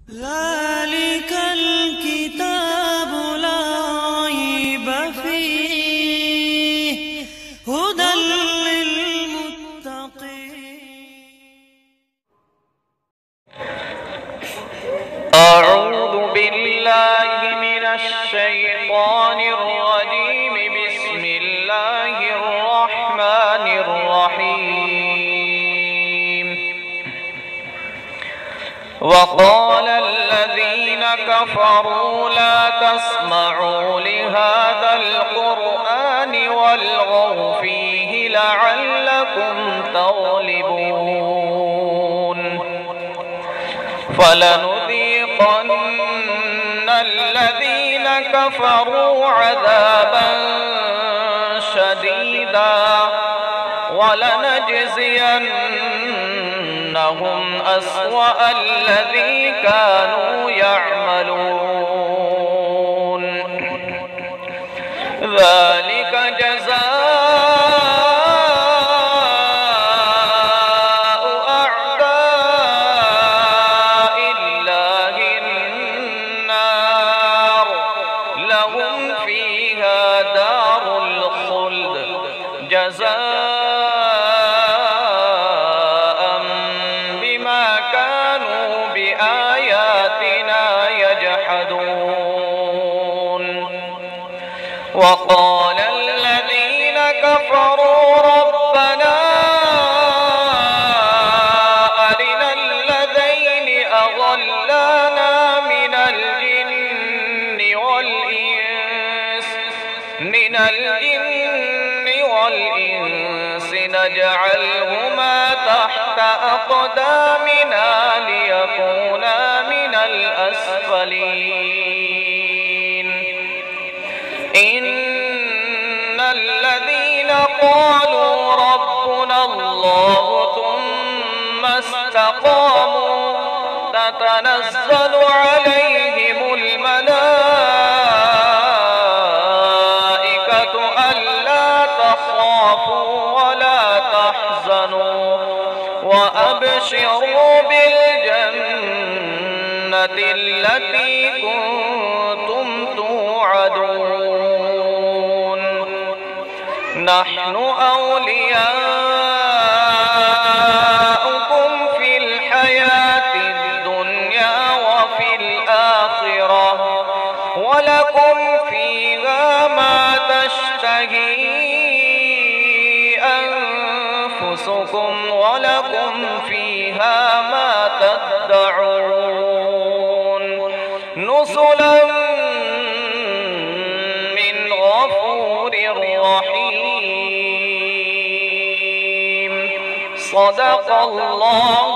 ذلك الكتاب لا ريب فيه هدى للمتقين. أعوذ بالله من الشيطان الرجيم. بسم الله الرحمن الرحيم. وقال الذين كفروا لا تسمعوا لهذا القرآن والغوا فيه لعلكم تغلبون. فلنذيقن الذين كفروا عذابا شديدا ولنجزينهم أسوأ الذي كانوا يعملون. ذلك جزاء أعداء الله النار لهم فيها دار الخلد جزاء بما كانوا بآياتنا يجحدون. وقال الذين كفروا ربنا أرنا الذين أضلانا من الجن والإنس نجعلهما تحت أقدامنا ليكونا من الأسفلين. إن الذين قالوا ربنا الله ثم استقاموا تتنزل عليهم الملائكة ألا تخافوا ولا تحزنوا وأبشروا بالجنة التي كنتم توعدون. نحن أولياؤكم في الحياة الدنيا وفي الآخرة ولكم فيها ما تشتهي أنفسكم ولكم فيها ما تدعون. نزلا من غفور رحيم. صدق الله